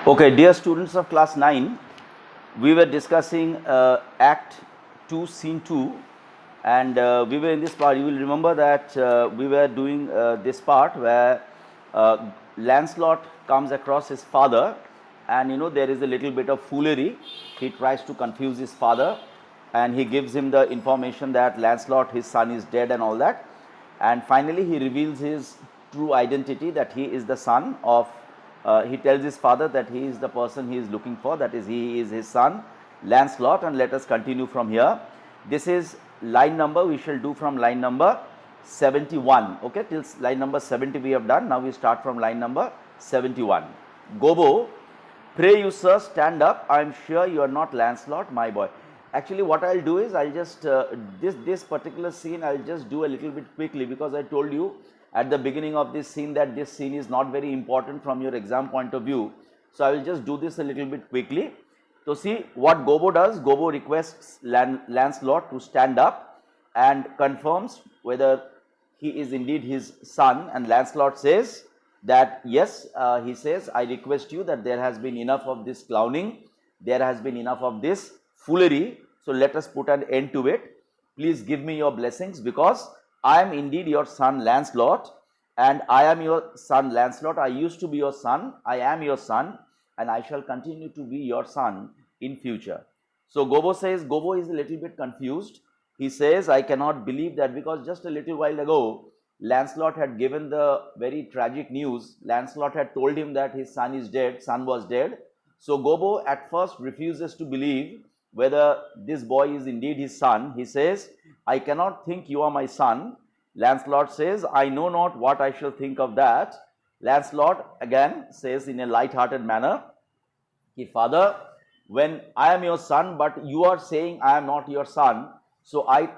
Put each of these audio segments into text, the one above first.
Okay, dear students of class 9, we were discussing Act 2, Scene 2, and we were in this part. You will remember that we were doing this part where Lancelot comes across his father, and there is a little bit of foolery. He tries to confuse his father, and he gives him the information that Lancelot, his son, is dead and all that. And finally, he reveals his true identity, that he is the son of he tells his father that he is the person he is looking for, that is, he is his son Lancelot. And let us continue from here. This is line number, we shall do from line number 71. Okay, till line number 70 we have done. Now we start from line number 71. Gobbo, pray you sir, stand up. I am sure you are not Lancelot, my boy. Actually, what I will do is I will just this particular scene I will just do a little bit quickly, because I told you at the beginning of this scene that this scene is not very important from your exam point of view. So I will just do this a little bit quickly. So see what Gobbo does. Gobbo requests Lancelot to stand up and confirms whether he is indeed his son, and Lancelot says that yes, he says, I request you that there has been enough of this clowning, there has been enough of this foolery, so let us put an end to it. Please give me your blessings, because I am indeed your son Lancelot, and I am your son Lancelot. I used to be your son, I am your son, and I shall continue to be your son in future. So Gobbo says, Gobbo is a little bit confused. He says, I cannot believe that, because just a little while ago Lancelot had given the very tragic news. Lancelot had told him that his son is dead, son was dead. So Gobbo at first refuses to believe whether this boy is indeed his son. He says, I cannot think you are my son. Lancelot says, I know not what I shall think of that. Lancelot again says in a light-hearted manner, Father, when I am your son, but you are saying I am not your son, so I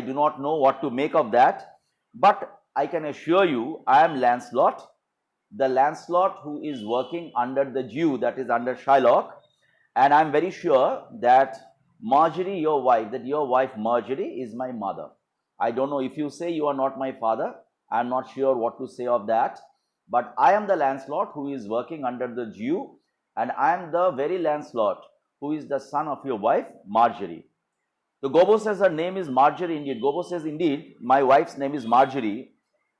do not know what to make of that. But I can assure you, I am Lancelot, the Lancelot who is working under the Jew, that is under Shylock, and I am very sure that Marjorie, your wife, Marjorie is my mother. I don't know, if you say you are not my father, I am not sure what to say of that, but I am the Lancelot who is working under the Jew, and I am the very Lancelot who is the son of your wife Marjorie. So Gobbo says her name is Marjorie indeed. Gobbo says, indeed, my wife's name is Marjorie,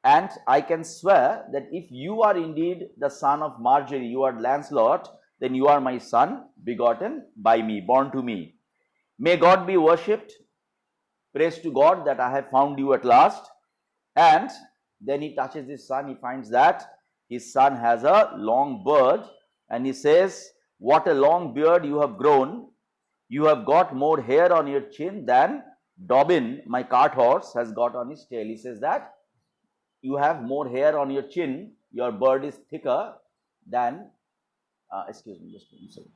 and I can swear that if you are indeed the son of Marjorie, you are Lancelot, then you are my son, begotten by me, born to me. May God be worshipped. Praise to God that I have found you at last. And then he touches his son. He finds that his son has a long beard, and he says, what a long beard you have grown. You have got more hair on your chin than Dobbin, my cart horse, has got on his tail. He says that you have more hair on your chin, your beard is thicker than, excuse me, just one second.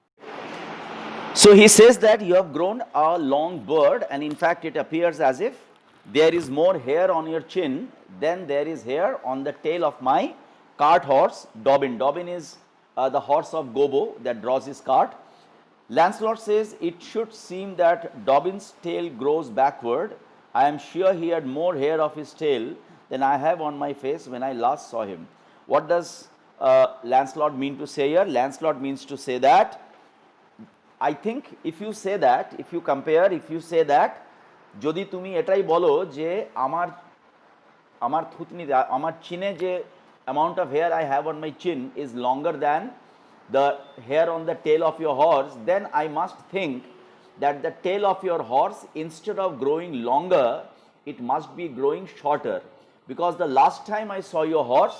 So he says that you have grown a long beard, and in fact it appears as if there is more hair on your chin than there is hair on the tail of my cart horse, Dobbin. Dobbin is the horse of Gobbo that draws his cart. Lancelot says, it should seem that Dobbin's tail grows backward. I am sure he had more hair of his tail than I have on my face when I last saw him. What does Lancelot mean to say here? Lancelot means to say that, I think if you say that, if you compare, if you say that, যদি তুমি এটাই বলো যে আমার থুতনি আমার চিনে যে amount of hair I have on my chin is longer than the hair on the tail of your horse, then I must think that the tail of your horse, instead of growing longer, it must be growing shorter, because the last time I saw your horse,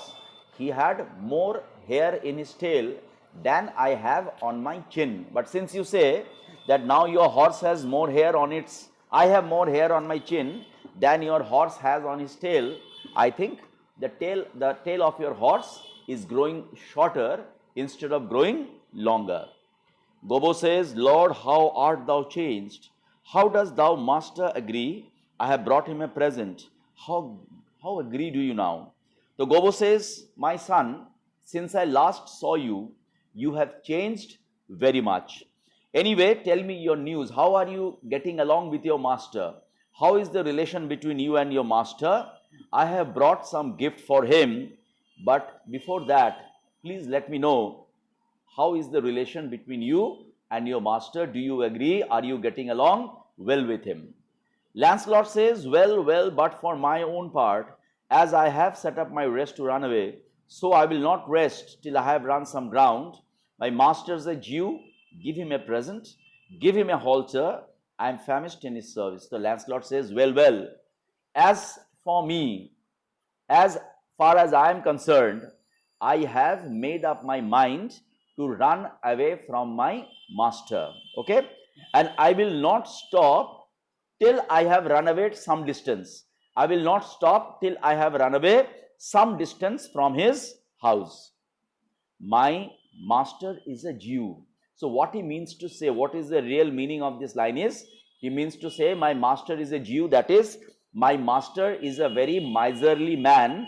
he had more hair in his tail than I have on my chin. But since you say that now your horse has more hair on its, I have more hair on my chin than your horse has on his tail, I think the tail of your horse is growing shorter instead of growing longer. Gobbo says, Lord, how art thou changed? How does thou master agree? I have brought him a present. How agree do you now? So Gobbo says, my son, since I last saw you, you have changed very much. Anyway, tell me your news. How are you getting along with your master? How is the relation between you and your master? I have brought some gift for him, but before that, please let me know how is the relation between you and your master? Do you agree? Are you getting along well with him? Lancelot says, well, well, but for my own part, as I have set up my rest to run away, so I will not rest till I have run some ground. My master is a Jew, give him a present, give him a halter, I am famished in his service. So Lancelot says, well, well, as for me, as far as I am concerned, I have made up my mind to run away from my master. Okay? And I will not stop till I have run away some distance. I will not stop till I have run away some distance from his house. My master is a Jew. So what he means to say, what is the real meaning of this line is, he means to say my master is a Jew, that is, my master is a very miserly man,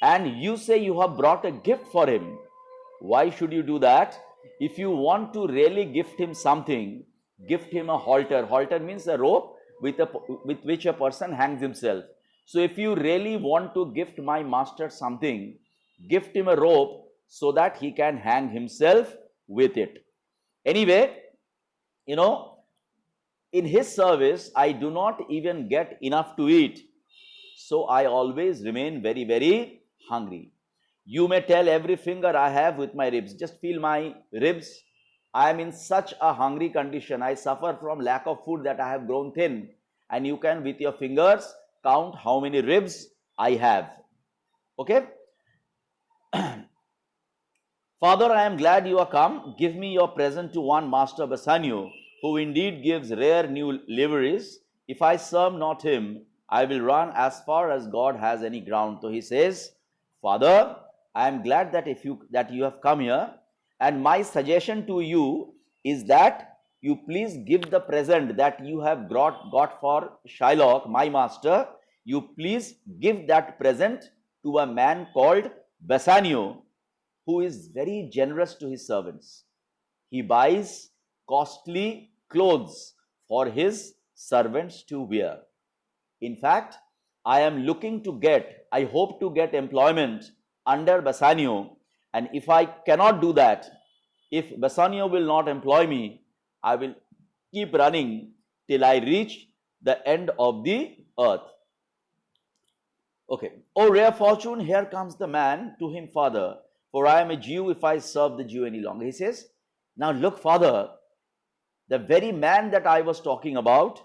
and you say you have brought a gift for him. Why should you do that? If you want to really gift him something, gift him a halter. Halter means a rope with which a person hangs himself. So if you really want to gift my master something, gift him a rope so that he can hang himself with it. Anyway, you know, in his service, I do not even get enough to eat. So I always remain very, very hungry. You may tell every finger I have with my ribs. Just feel my ribs. I am in such a hungry condition. I suffer from lack of food that I have grown thin. And you can, with your fingers, count how many ribs I have. Okay? Father, I am glad you are come. Give me your present to one Master Bassanio, who indeed gives rare new liveries. If I serve not him, I will run as far as God has any ground. So he says, Father, I am glad that you have come here, and my suggestion to you is that you please give the present that you have got for Shylock, my master. You please give that present to a man called Bassanio, who is very generous to his servants. He buys costly clothes for his servants to wear. In fact, I hope to get employment under Bassanio, and if I cannot do that, if Bassanio will not employ me, I will keep running till I reach the end of the earth. Okay. Oh, rare fortune, here comes the man to him, Father, for I am a Jew if I serve the Jew any longer. He says, now look, Father, the very man that I was talking about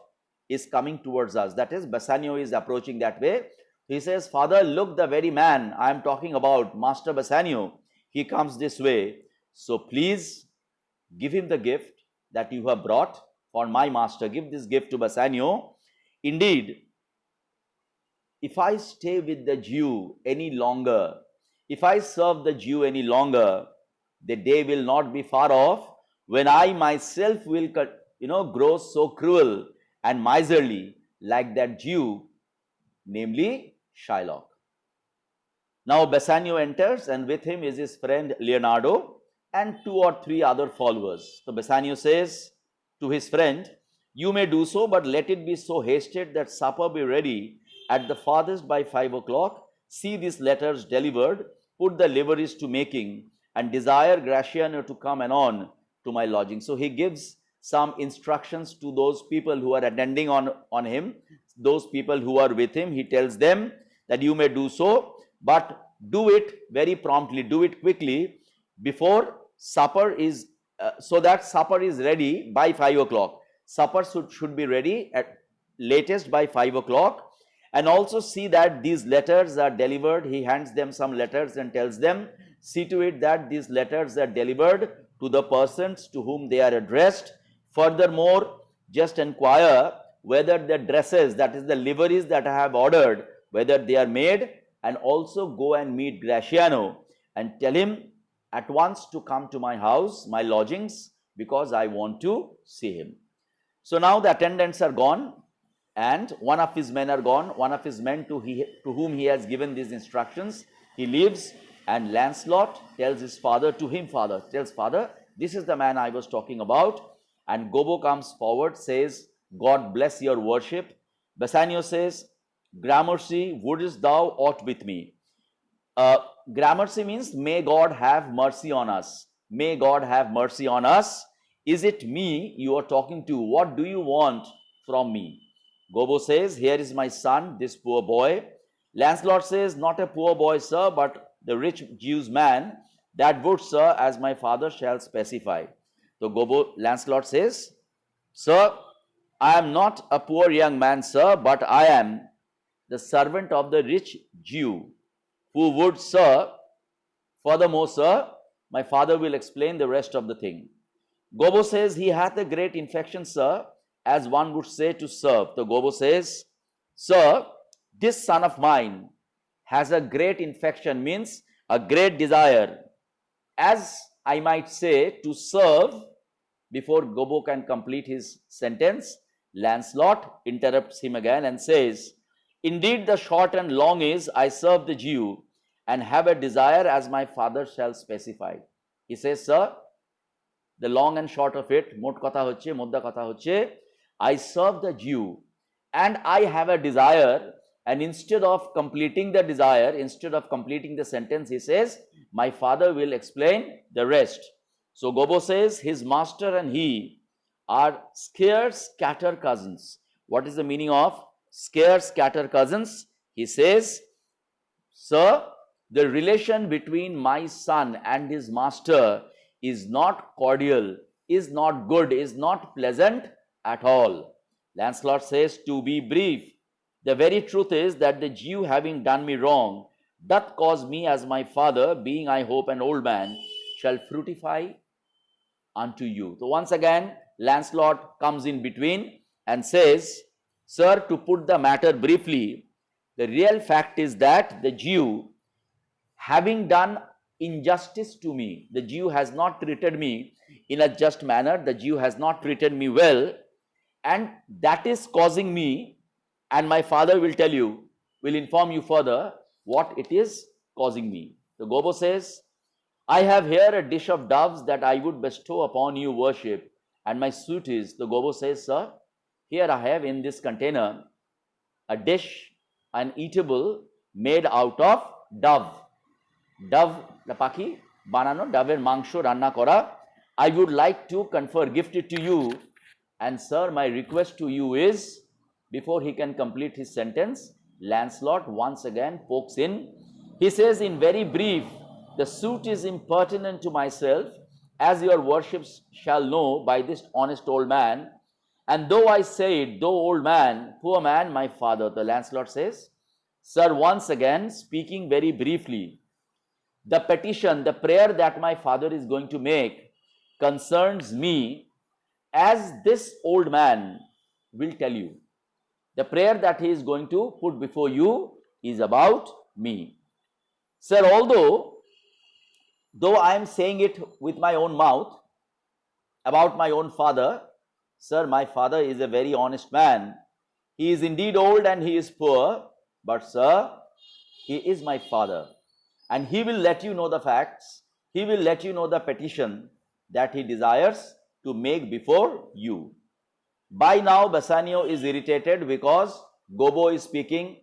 is coming towards us. That is, Bassanio is approaching that way. He says, Father, look, the very man I am talking about, Master Bassanio, he comes this way. So please give him the gift that you have brought for my master. Give this gift to Bassanio. Indeed, if I stay with the Jew any longer, if I serve the Jew any longer, the day will not be far off when I myself will, grow so cruel and miserly like that Jew, namely Shylock. Now Bassanio enters, and with him is his friend Leonardo and 2 or 3 other followers. So Bassanio says to his friend, you may do so, but let it be so hasted that supper be ready at the farthest by 5 o'clock. See these letters delivered, put the liveries to making, and desire Gratiano to come anon to my lodging. So he gives some instructions to those people who are attending on him, those people who are with him. He tells them that you may do so, but do it very promptly, do it quickly before supper is, so that supper is ready by 5 o'clock. Supper should be ready at latest by 5 o'clock. And also see that these letters are delivered. He hands them some letters and tells them, see to it that these letters are delivered to the persons to whom they are addressed. Furthermore, just inquire whether the dresses, that is the liveries that I have ordered, whether they are made, and also go and meet Gratiano and tell him at once to come to my house, my lodgings, because I want to see him. So now the attendants are gone, and one of his men are gone, one of his men to whom he has given these instructions. He leaves, and Lancelot tells his father, to him, father, tells father, this is the man I was talking about. And Gobbo comes forward, says, God bless your worship. Bassanio says, Gramercy, wouldest thou aught with me? Gramercy means, may God have mercy on us. May God have mercy on us. Is it me you are talking to? What do you want from me? Gobbo says, here is my son, this poor boy. Lancelot says, not a poor boy, sir, but the rich Jew's man. That would, sir, as my father shall specify. So Lancelot says, sir, I am not a poor young man, sir, but I am the servant of the rich Jew, who would, sir, furthermore, sir, my father will explain the rest of the thing. Gobbo says, he hath a great infection, sir, as one would say to serve. So Gobbo says, sir, this son of mine has a great infection, means a great desire, as I might say, to serve. Before Gobbo can complete his sentence, Lancelot interrupts him again and says, indeed the short and long is, I serve the Jew and have a desire as my father shall specify. He says, sir, the long and short of it, mot kotha hocche, modda kotha hocche, I serve the Jew and I have a desire, and instead of completing the desire, instead of completing the sentence, he says, my father will explain the rest. So Gobbo says, his master and he are scarce scatter cousins. What is the meaning of scarce scatter cousins? He says, sir, the relation between my son and his master is not cordial, is not good, is not pleasant at all. Lancelot says, to be brief, the very truth is that the Jew, having done me wrong, doth cause me as my father, being I hope an old man, shall fructify unto you. So once again, Lancelot comes in between and says, sir, to put the matter briefly, the real fact is that the Jew, having done injustice to me, the Jew has not treated me in a just manner, the Jew has not treated me well, and that is causing me, and my father will tell you, will inform you further what it is causing me. So Gobbo says, I have here a dish of doves that I would bestow upon you worship, and my suit is, the Gobbo says, sir, here I have in this container a dish, an eatable made out of dove. Dove, the paki, banano, dover mangsho ranna kora. I would like to confer, gift it to you, and sir, my request to you is, before he can complete his sentence, Lancelot once again pokes in. He says, in very brief, the suit is impertinent to myself, as your worships shall know by this honest old man. And though I say it, though old man, poor man, my father. The Lancelot says, sir, once again, speaking very briefly, the petition, the prayer that my father is going to make concerns me, as this old man will tell you. The prayer that he is going to put before you is about me. Sir, though I am saying it with my own mouth about my own father, sir, my father is a very honest man. He is indeed old and he is poor, but sir, he is my father. And he will let you know the facts. He will let you know the petition that he desires to make before you. By now, Bassanio is irritated because Gobbo is speaking.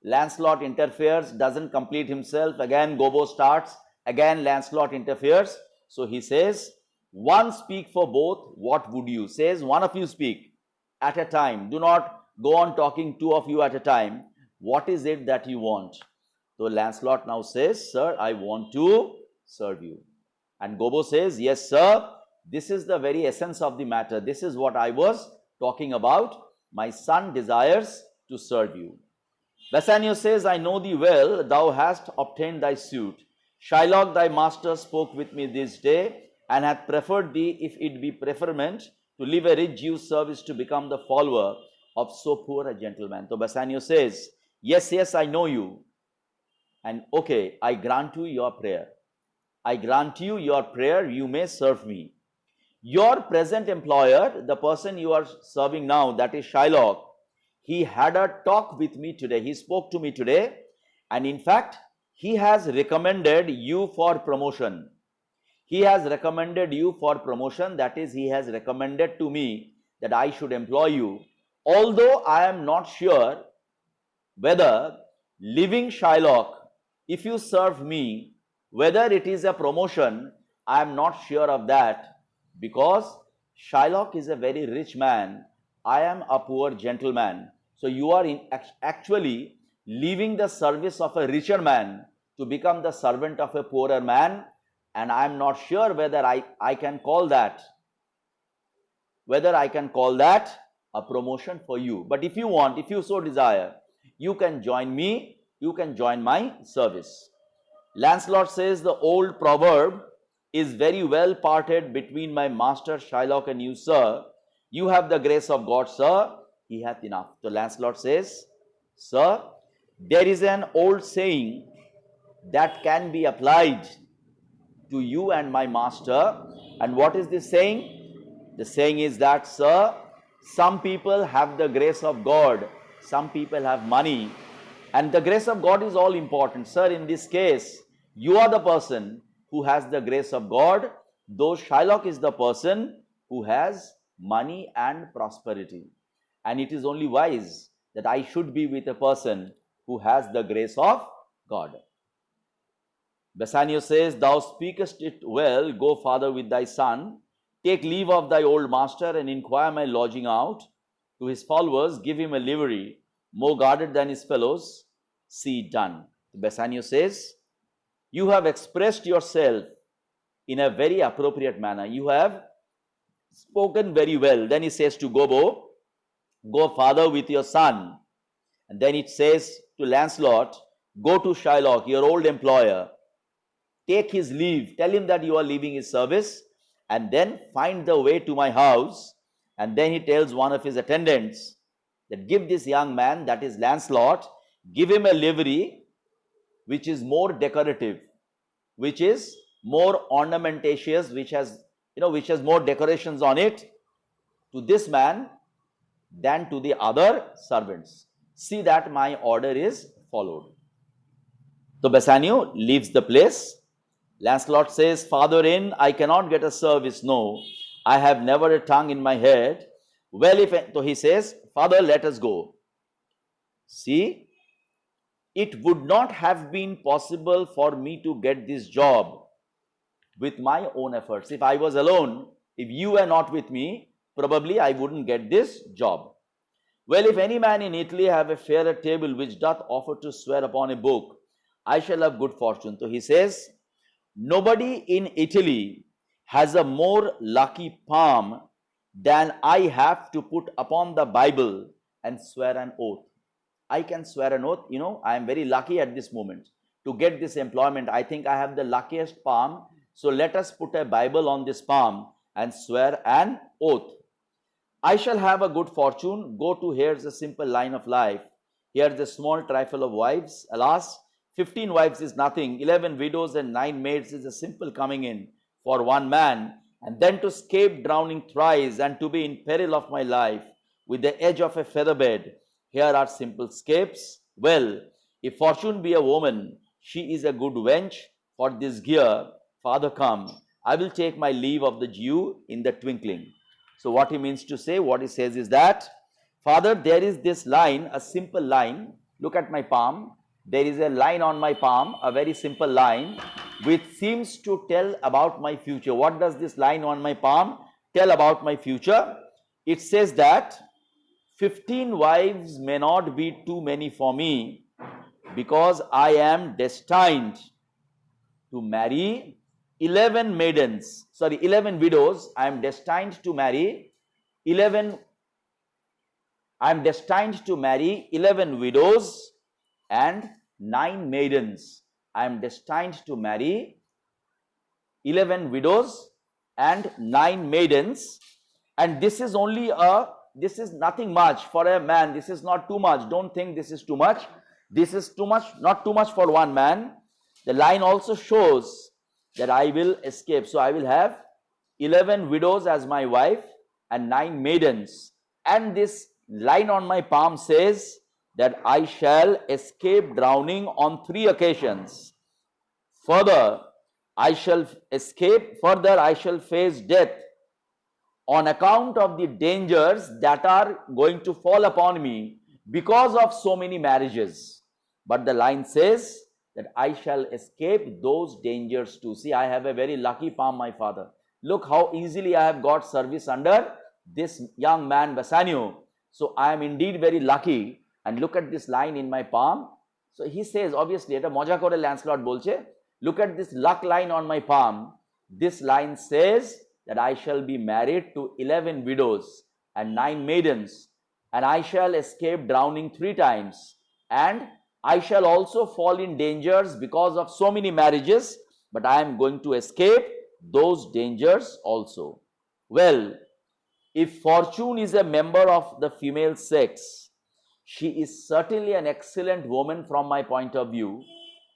Lancelot interferes, doesn't complete himself. Again, Gobbo starts. Again, Lancelot interferes. So he says, one speak for both, what would you? Says, one of you speak at a time. Do not go on talking, two of you at a time. What is it that you want? So Lancelot now says, sir, I want to serve you. And Gobbo says, yes, sir, this is the very essence of the matter. This is what I was talking about. My son desires to serve you. Bassanio says, I know thee well, thou hast obtained thy suit. Shylock, thy master, spoke with me this day, and hath preferred thee, if it be preferment, to leave a rich Jew's service to become the follower of so poor a gentleman. So Bassanio says, yes, I know you. And okay, I grant you your prayer. I grant you your prayer, you may serve me. Your present employer, the person you are serving now, that is Shylock, he had a talk with me today. He spoke to me today, and in fact, he has recommended you for promotion. He has recommended you for promotion, that is, he has recommended to me that I should employ you. Although I am not sure whether living Shylock, if you serve me, whether it is a promotion I am not sure of that, because Shylock is a very rich man. I am a poor gentleman. So you are actually leaving the service of a richer man to become the servant of a poorer man, and I am not sure whether I can call that a promotion for you. But if you want, if you so desire, you can join me, you can join my service. Lancelot says the old proverb is very well parted between my master Shylock and you, sir. You have the grace of God, sir. He hath enough. So Lancelot says, sir, there is an old saying that can be applied to you and my master. And what is this saying? The saying is that, sir, some people have the grace of God, some people have money, and the grace of God is all important. Sir, in this case, you are the person who has the grace of God, though Shylock is the person who has money and prosperity. And it is only wise that I should be with a person who has the grace of God. Bassanio says, thou speakest it well, go father with thy son, take leave of thy old master and inquire my lodging out. To his followers give him a livery, more guarded than his fellows, see it done. Bassanio says, you have expressed yourself in a very appropriate manner. You have spoken very well. Then he says to Gobbo, go father with your son. And then it says to Lancelot, go to Shylock, your old employer, take his leave, tell him that you are leaving his service, and then find the way to my house. And then he tells one of his attendants that give this young man, that is Lancelot, give him a livery which is more decorative, which is more ornamentatious, which has more decorations on it, to this man than to the other servants. See that my order is followed. So Bassanio leaves the place. Lancelot says, father in, I cannot get a service, no, I have never a tongue in my head. Well, so he says, father, let us go. See, it would not have been possible for me to get this job with my own efforts. If I was alone, if you were not with me, probably I wouldn't get this job. Well, if any man in Italy have a fairer table which doth offer to swear upon a book, I shall have good fortune. So he says, nobody in Italy has a more lucky palm than I have to put upon the Bible and swear an oath. I can swear an oath, I am very lucky at this moment to get this employment. I think I have the luckiest palm. So let us put a Bible on this palm and swear an oath. I shall have a good fortune. Go to, here's a simple line of life. Here's a small trifle of wives. Alas, 15 wives is nothing. 11 widows and 9 maids is a simple coming in for one man. And then to escape drowning thrice and to be in peril of my life with the edge of a feather bed. Here are simple scapes. Well, if fortune be a woman, she is a good wench. For this gear, father come, I will take my leave of the Jew in the twinkling. So what he means to say, what he says is that, father, there is this line, a simple line. Look at my palm. There is a line on my palm, a very simple line, which seems to tell about my future. What does this line on my palm tell about my future? It says that 15 wives may not be too many for me, because I am destined to marry 11 widows. I am destined to marry 11 widows and 9 maidens. I am destined to marry 11 widows and 9 maidens. And this is nothing much for a man. This is not too much. Don't think this is too much. This is too much, not too much for one man. The line also shows that I will escape. So I will have 11 widows as my wife and 9 maidens. And this line on my palm says that I shall escape drowning on 3 occasions. Further, I shall face death on account of the dangers that are going to fall upon me because of so many marriages. But the line says that I shall escape those dangers too. See, I have a very lucky palm, my father. Look how easily I have got service under this young man Bassanio. So I am indeed very lucky. And look at this line in my palm. So he says, obviously, eta moja kore Lancelot bolche, look at this luck line on my palm. This line says that I shall be married to 11 widows and 9 maidens, and I shall escape drowning 3 times, and I shall also fall in dangers because of so many marriages, but I am going to escape those dangers also. Well, if Fortune is a member of the female sex, she is certainly an excellent woman from my point of view,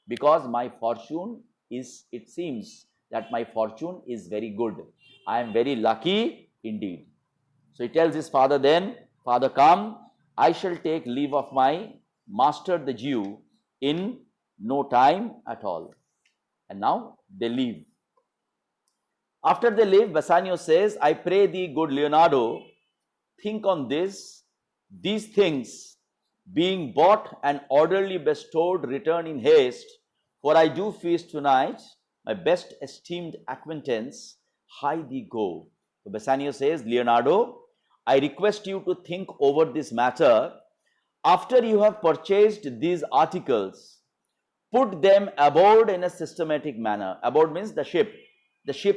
because my fortune is, it seems that my fortune is very good. I am very lucky indeed. So he tells his father then, Father, come, I shall take leave of my master the Jew in no time at all. And now they leave. After they leave, Bassanio says, I pray thee, good Leonardo, think on this, these things, being bought and orderly bestowed, return in haste, for I do feast tonight, my best esteemed acquaintance, high thee go. So Bassanio says, Leonardo, I request you to think over this matter. After you have purchased these articles, put them aboard in a systematic manner. Aboard means the ship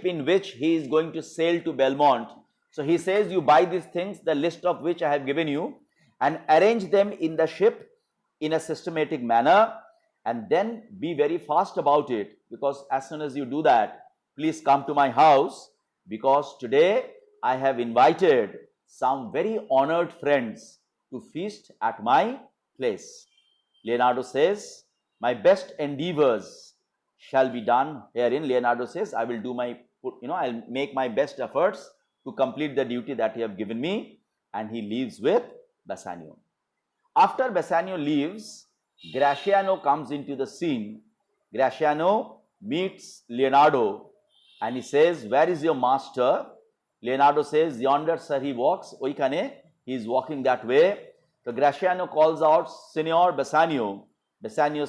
in which he is going to sail to Belmont. So he says, you buy these things, the list of which I have given you, and arrange them in the ship in a systematic manner, and then be very fast about it, because as soon as you do that, please come to my house, because today I have invited some very honored friends to feast at my place. Leonardo says, my best endeavors shall be done herein. Leonardo says, I will do my, I'll make my best efforts to complete the duty that you have given me. And he leaves with Bassanio. After Bassanio leaves, Gratiano comes into the scene. Gratiano meets Leonardo and he says, where is your master? Leonardo says, yonder, sir, he walks. Oikane, he is walking that way. So Gratiano calls out, Signor Bassanio. Bassanio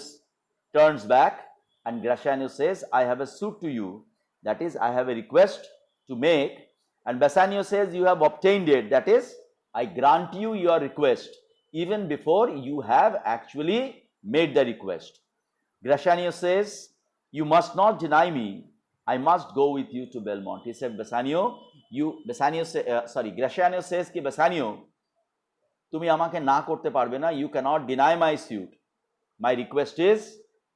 turns back and Gratiano says, I have a suit to you. That is, I have a request to make. And Bassanio says, you have obtained it. That is, I grant you your request even before you have actually made the request. Gratiano says, you must not deny me. I must go with you to Belmont. He said, Gratiano says ki Bassanio, তুমি আমাকে না করতে পারবে না, you cannot deny my suit. My request is,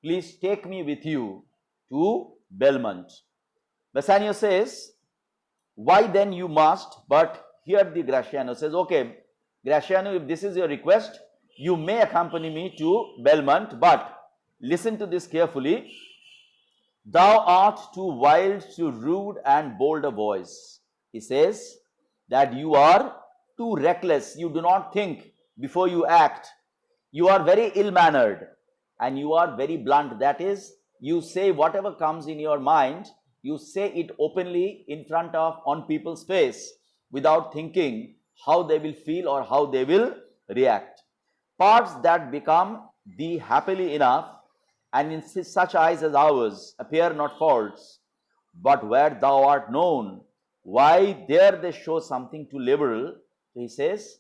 please take me with you to Belmont. Bassanio says, why then you must, but here the Gratiano says, okay, Gratiano, if this is your request, you may accompany me to Belmont, but listen to this carefully. Thou art too wild, too rude and bold a voice. He says that you are too reckless. You do not think before you act. You are very ill-mannered and you are very blunt. That is, you say whatever comes in your mind, you say it openly in front of, on people's face, without thinking how they will feel or how they will react. Parts that become thee happily enough, and in such eyes as ours appear not faults, but where thou art known, why there they show something too liberal. So he says,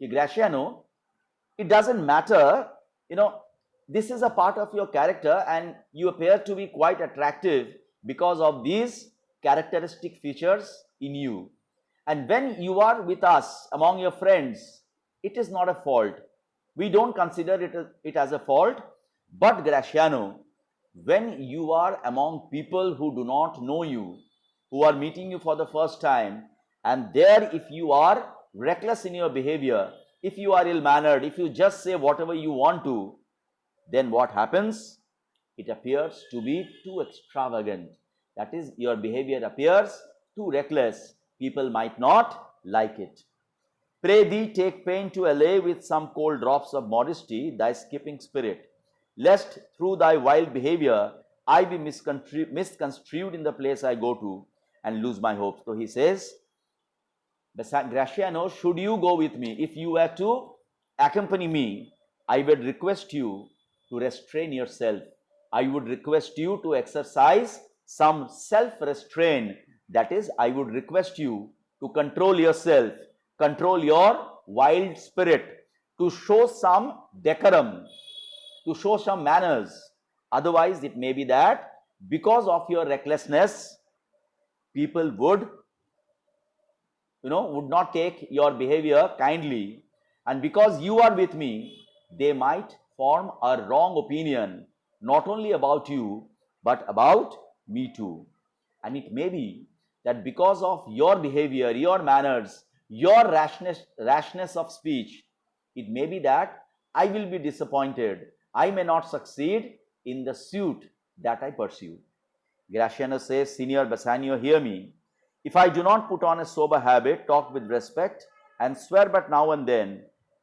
Gratiano, it doesn't matter, this is a part of your character and you appear to be quite attractive because of these characteristic features in you. And when you are with us among your friends, it is not a fault. We don't consider it as a fault. But Gratiano, when you are among people who do not know you, who are meeting you for the first time, and there if you are reckless in your behavior, if you are ill-mannered, if you just say whatever you want to, then what happens? It appears to be too extravagant. That is, your behavior appears too reckless. People might not like it. Pray thee, take pain to allay with some cold drops of modesty thy skipping spirit, lest through thy wild behavior I be misconstrued in the place I go to and lose my hopes. So he says, Gratiano, should you go with me, if you were to accompany me, I would request you to restrain yourself. I would request you to exercise some self-restraint. That is, I would request you to control yourself, control your wild spirit, to show some decorum, to show some manners. Otherwise, it may be that because of your recklessness, people would would not take your behavior kindly, and because you are with me, they might form a wrong opinion not only about you but about me too. And it may be that because of your behavior, your manners, your rashness of speech, it may be that I will be disappointed. I may not succeed in the suit that I pursue. Graciano says, Senior Bassanio, hear me. If I do not put on a sober habit, talk with respect, and swear but now and then,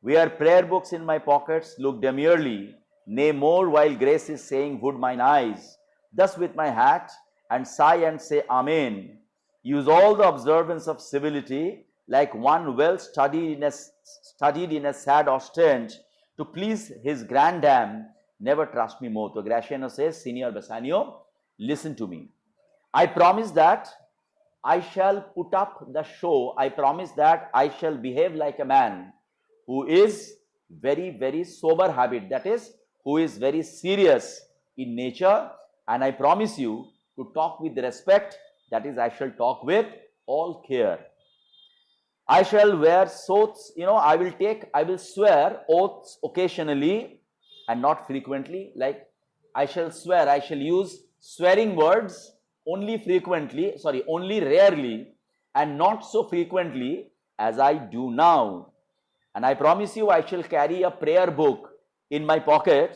wear prayer books in my pockets, look demurely, nay more while grace is saying, would mine eyes, thus with my hat, and sigh and say, Amen. Use all the observance of civility, like one well studied in a sad ostench, to please his grandam, never trust me more. So Graciano says, Senior Bassanio, listen to me. I promise that I shall put up the show. I promise that I shall behave like a man who is very, very sober habit. That is, who is very serious in nature. And I promise you to talk with respect. That is, I shall talk with all care. I shall wear oaths. I will swear oaths occasionally and not frequently. Like I shall swear, I shall use swearing words only rarely, and not so frequently as I do now. And I promise you, I shall carry a prayer book in my pocket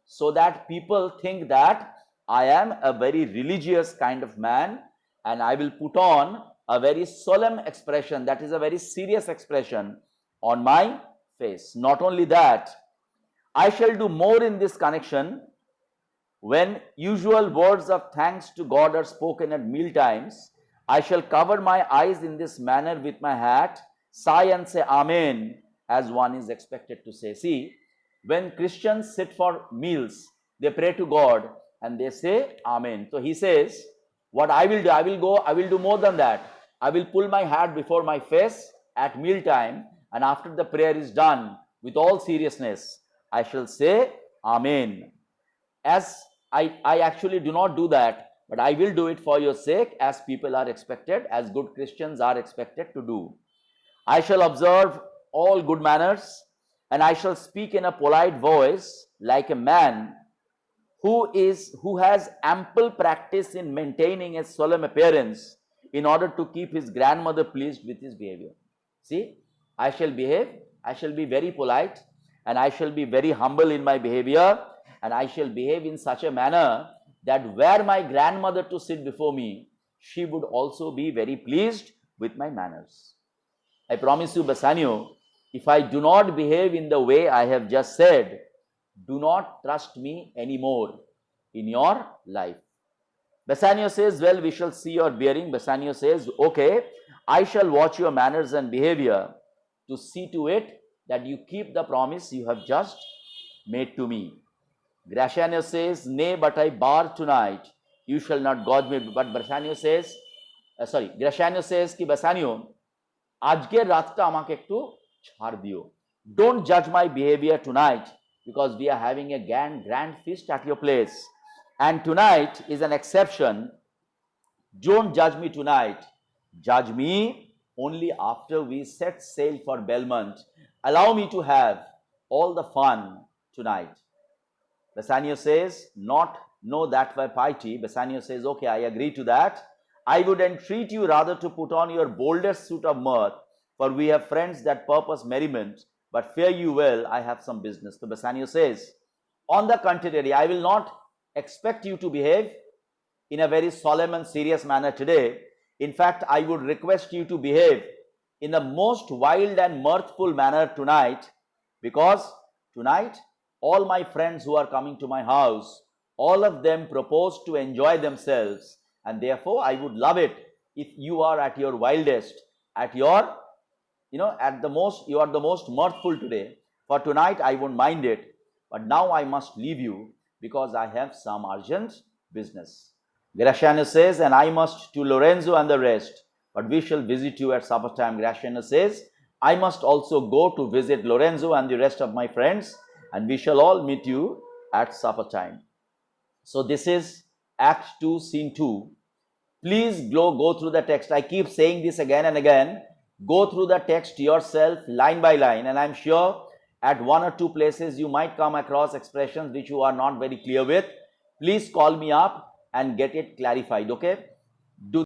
so that people think that I am a very religious kind of man, and I will put on a very solemn expression, that is a very serious expression on my face. Not only that, I shall do more in this connection. When usual words of thanks to God are spoken at meal times, I shall cover my eyes in this manner with my hat, sigh and say Amen, as one is expected to say. See, when Christians sit for meals, they pray to God and they say Amen. So he says, what I will do, I will do more than that. I will pull my hat before my face at meal time, and after the prayer is done, with all seriousness, I shall say Amen. As I actually do not do that, but I will do it for your sake, as people are expected, as good Christians are expected to do. I shall observe all good manners, and I shall speak in a polite voice like a man who has ample practice in maintaining a solemn appearance in order to keep his grandmother pleased with his behavior. See, I shall be very polite, and I shall be very humble in my behavior, and I shall behave in such a manner that were my grandmother to sit before me, she would also be very pleased with my manners. I promise you, Bassanio, if I do not behave in the way I have just said, do not trust me anymore in your life. Bassanio says, well, we shall see your bearing. Bassanio says, okay, I shall watch your manners and behavior to see to it that you keep the promise you have just made to me. Graciano says, nay, but I bar tonight. You shall not gauge me. But Bassanio says, Graciano says ki Bassanio, আজকের রাতটা আমাকে একটু ছাড় দিও. Don't judge my behavior tonight, because we are having a grand feast at your place. And tonight is an exception. Don't judge me tonight. Judge me only after we set sail for Belmont. Allow me to have all the fun tonight. Bassanio says, no, that by piety. Bassanio says, okay, I agree to that. I would entreat you rather to put on your boldest suit of mirth, for we have friends that purpose merriment, but fear you well, I have some business. So Bassanio says, on the contrary, I will not expect you to behave in a very solemn and serious manner today. In fact, I would request you to behave in the most wild and mirthful manner tonight, because tonight all my friends who are coming to my house, all of them propose to enjoy themselves, and therefore I would love it if you are at your wildest, you are the most mirthful today. For tonight I won't mind it, but now I must leave you. because I have some urgent business. Graciano says, and I must to Lorenzo and the rest, but we shall visit you at supper time. Graciano says, I must also go to visit Lorenzo and the rest of my friends, and we shall all meet you at supper time. So this is Act 2, Scene 2. Please go through the text. I keep saying this again and again. Go through the text yourself line by line, and I'm sure at one or two places you might come across expressions which you are not very clear with. Please call me up and get it clarified, okay?